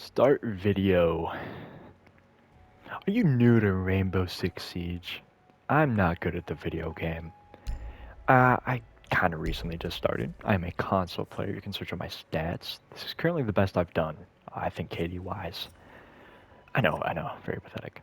Start video. Are you new to Rainbow Six Siege? I'm not good at the video game. I kind of recently just started. I'm a console player. You can search on my stats. This is currently the best I've done. I think KD-wise. I know, very pathetic.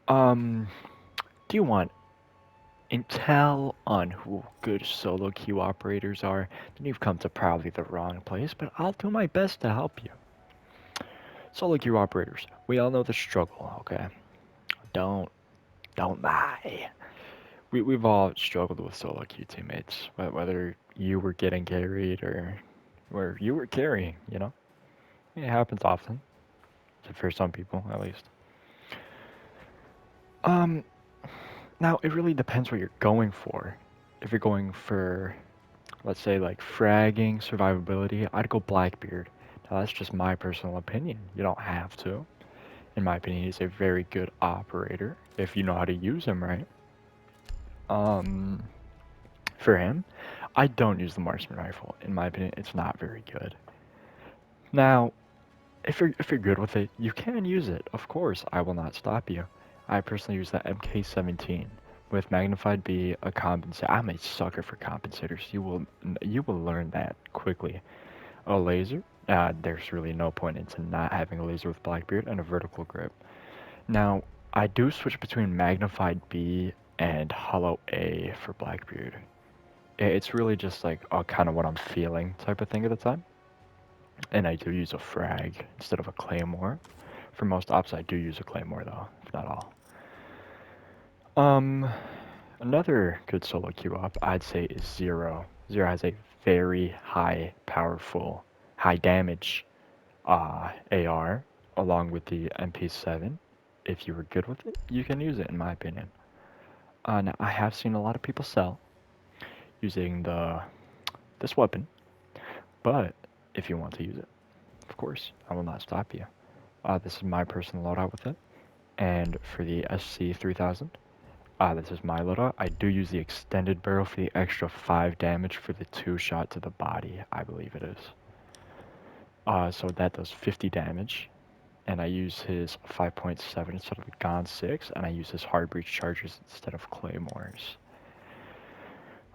Um, do you want intel on who good solo queue operators are? Then you've come to probably the wrong place, but I'll do my best to help you. Solo queue operators. We all know the struggle, okay? Don't don't lie. We've all struggled with solo queue teammates, whether you were getting carried or you were carrying, you know? It happens often, for some people at least. Um, Now it really depends what you're going for. If you're going for, let's say, like fragging, survivability, I'd go Blackbeard. Now that's just my personal opinion. You don't have to. In my opinion, he's a very good operator if you know how to use him right. Um, for him, I don't use the marksman rifle. In my opinion, it's not very good. Now, if you're good with it, you can use it. Of course, I will not stop you. I personally use the MK17 with magnified B, a compensator. I'm a sucker for compensators. You will learn that quickly. A laser. There's really no point into not having a laser with Blackbeard and a vertical grip. Now, I do switch between magnified B and hollow A for Blackbeard. It's really just like kind of what I'm feeling type of thing at the time. And I do use a frag instead of a claymore. For most ops, I do use a claymore though, if not all. Um, Another good solo queue op I'd say is Zero. Zero has a very high, powerful, high damage AR along with the MP7. If you were good with it, you can use it in my opinion. Now I have seen a lot of people sell using this weapon, but if you want to use it, of course, I will not stop you. This is my personal loadout with it. And for the SC3000, this is my loadout. I do use the extended barrel for the extra 5 damage for the 2 shot to the body, I believe it is. So that does 50 damage. And I use his 5.7 instead of the Gon 6, and I use his hard breach chargers instead of claymores.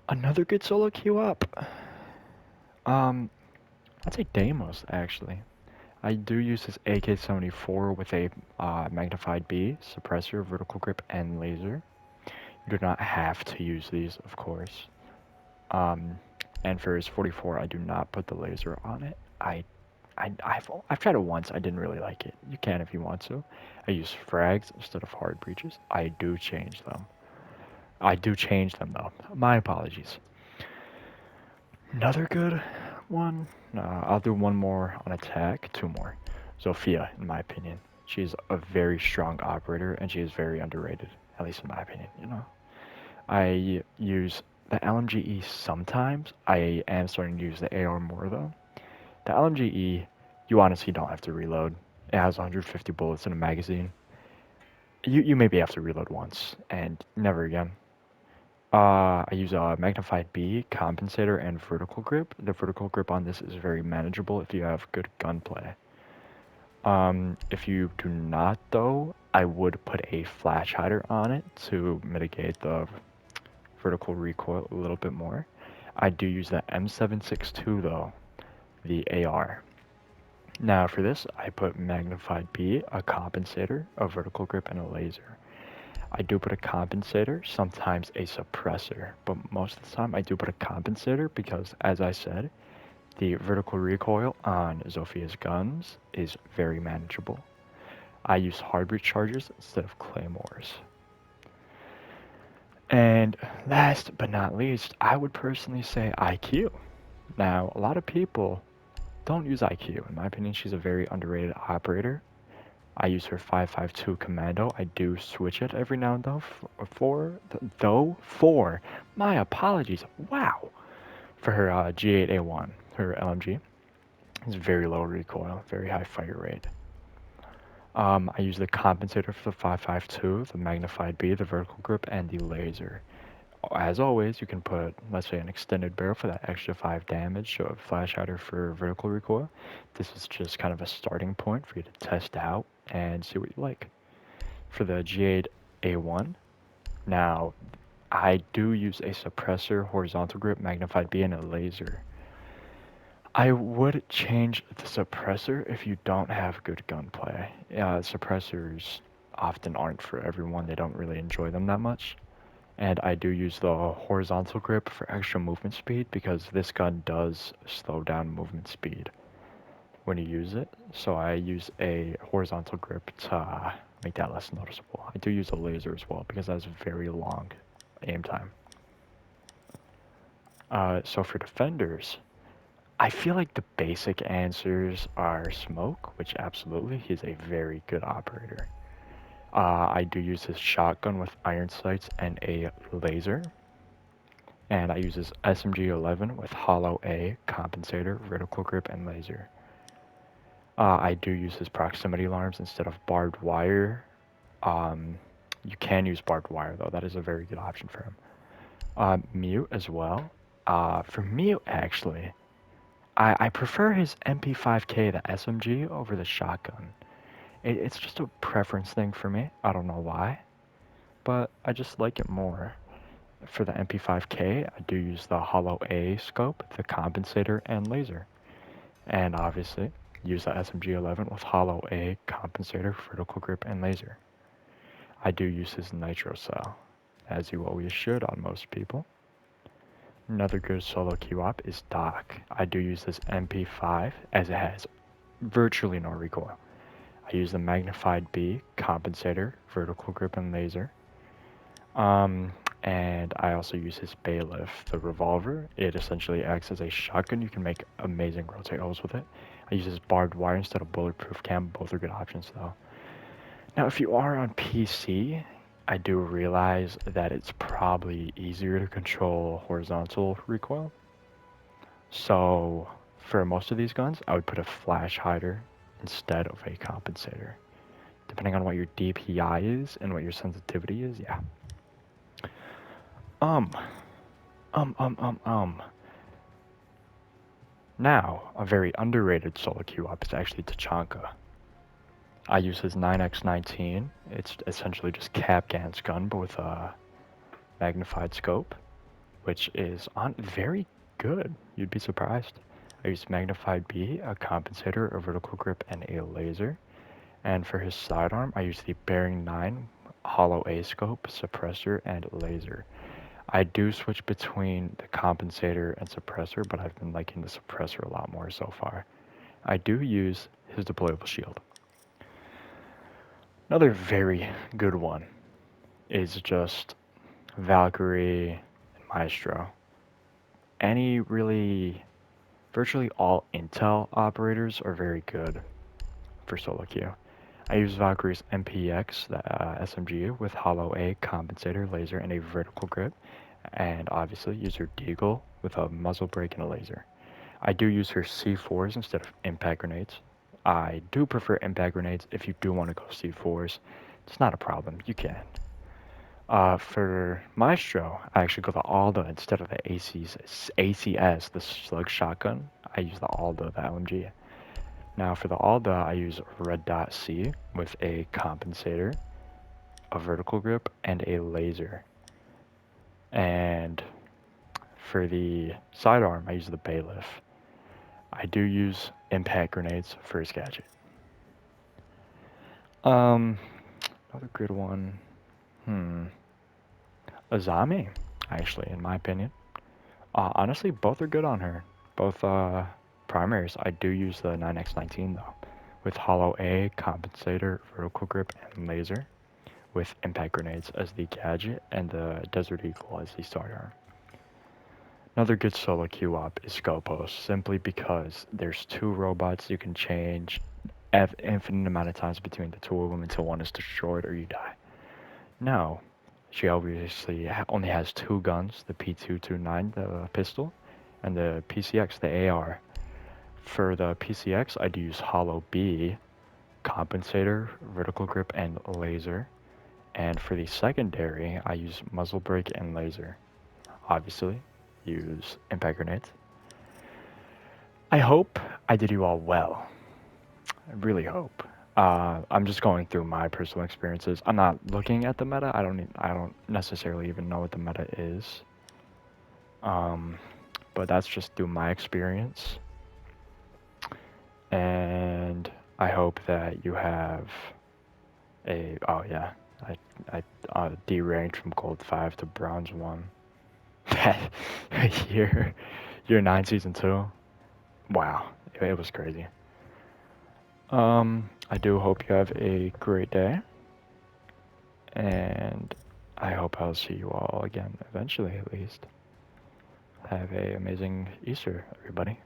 Another good solo queue up. I'd say Deimos actually. I do use his AK-74 with a magnified B, suppressor, vertical grip, and laser. You do not have to use these, of course. And for his 44, I do not put the laser on it. I've tried it once. I didn't really like it. You can if you want to. I use frags instead of hard breaches. I do change them. I do change them though. My apologies. Another good one. I'll do one more on attack. Two more. Zofia, in my opinion. She's a very strong operator and she is very underrated. At least in my opinion, you know. I use the LMGE sometimes. I am starting to use the AR more though. The LMGE, you honestly don't have to reload. It has 150 bullets in a magazine. You maybe have to reload once and never again. I use a magnified B, compensator, and vertical grip. The vertical grip on this is very manageable if you have good gunplay. If you do not though, I would put a flash hider on it to mitigate the vertical recoil a little bit more. I do use the M762 though, the AR. Now for this, I put magnified B, a compensator, a vertical grip, and a laser. I do put a compensator, sometimes a suppressor, but most of the time I do put a compensator because, as I said, the vertical recoil on Zofia's guns is very manageable. I use hard breach chargers instead of claymores. And last but not least, I would personally say IQ. Now, a lot of people don't use IQ. In my opinion, she's a very underrated operator. I use her 5.52 commando. I do switch it every now and then for my apologies. Wow. For her G8A1, her LMG. It's very low recoil, very high fire rate. I use the compensator for the 5.52, the magnified B, the vertical grip, and the laser. as always, you can put, let's say, an extended barrel for that extra 5 damage, so a flash hider for vertical recoil. This is just kind of a starting point for you to test out and see what you like. For the G8 A1, now I do use a suppressor, horizontal grip, magnified B, and a laser. I would change the suppressor if you don't have good gunplay. Suppressors often aren't for everyone, they don't really enjoy them that much. And I do use the horizontal grip for extra movement speed because this gun does slow down movement speed when you use it. So I use a horizontal grip to make that less noticeable. I do use a laser as well because it has very long aim time. So for defenders, I feel like the basic answers are smoke, which absolutely, he's a very good operator. I do use his shotgun with iron sights and a laser. And I use his SMG-11 with hollow A, compensator, vertical grip, and laser. I do use his proximity alarms instead of barbed wire. You can use barbed wire though, that is a very good option for him. Mute as well. For Mute actually, I prefer his MP5K, the SMG, over the shotgun. It's just a preference thing for me. I don't know why, but I just like it more. For the MP5K, I do use the hollow A scope, the compensator, and laser. And obviously, use the SMG-11 with hollow A, compensator, vertical grip, and laser. I do use his nitro cell, as you always should on most people. Another good solo QOP is Doc. I do use this MP5 as it has virtually no recoil. I use the magnified B, compensator, vertical grip, and laser. And I also use his bailiff, the revolver. It essentially acts as a shotgun. You can make amazing rotatos with it. I use his barbed wire instead of bulletproof cam. Both are good options though. Now, if you are on PC, I do realize that it's probably easier to control horizontal recoil. So for most of these guns, I would put a flash hider instead of a compensator. Depending on what your DPI is and what your sensitivity is, yeah. Um. Now, a very underrated solo QOP is actually Tachanka. I use his 9x19. It's essentially just Capcan's gun, but with a magnified scope, which is on very good. You'd be surprised. I use magnified B, a compensator, a vertical grip, and a laser. And for his sidearm, I use the Bearing 9 hollow A scope, suppressor, and laser. I do switch between the compensator and suppressor, but I've been liking the suppressor a lot more so far. I do use his deployable shield. Another very good one is just Valkyrie and Maestro. Virtually all Intel operators are very good for solo queue. I use Valkyrie's MPX, the SMG, with hollow A, compensator, laser, and a vertical grip. And obviously use her Deagle with a muzzle brake and a laser. I do use her C4s instead of impact grenades. I do prefer impact grenades if you do want to go C4s. It's not a problem, you can. For Maestro, I actually go the Alda instead of the ACS, the slug shotgun. I use the Alda, the LMG. Now for the Alda, I use Red Dot C with a compensator, a vertical grip, and a laser. And for the sidearm, I use the bailiff. I do use impact grenades for his gadget. Another good one. Azami, actually, in my opinion. Honestly, both are good on her. Both primaries. I do use the 9x19 though, with hollow A, compensator, vertical grip, and laser, with impact grenades as the gadget and the Desert Eagle as the sidearm. Another good solo QOP is Scopos, simply because there's two robots you can change infinite amount of times between the two of them until one is destroyed or you die. Now, she obviously only has two guns, the P229, the pistol, and the PCX, the AR. For the PCX, I'd use hollow B, compensator, vertical grip, and laser. And for the secondary, I use muzzle brake and laser. obviously. Use impact grenades. I hope I did you all well. I really hope. I'm just going through my personal experiences. I'm not looking at the meta. I don't necessarily even know what the meta is. But that's just through my experience. And I hope that you have a oh yeah, I deranked from gold 5 to bronze 1. year year 9 season 2. Wow, it was crazy. I do hope you have a great day, and I hope I'll see you all again eventually, at least. Have a amazing Easter, everybody.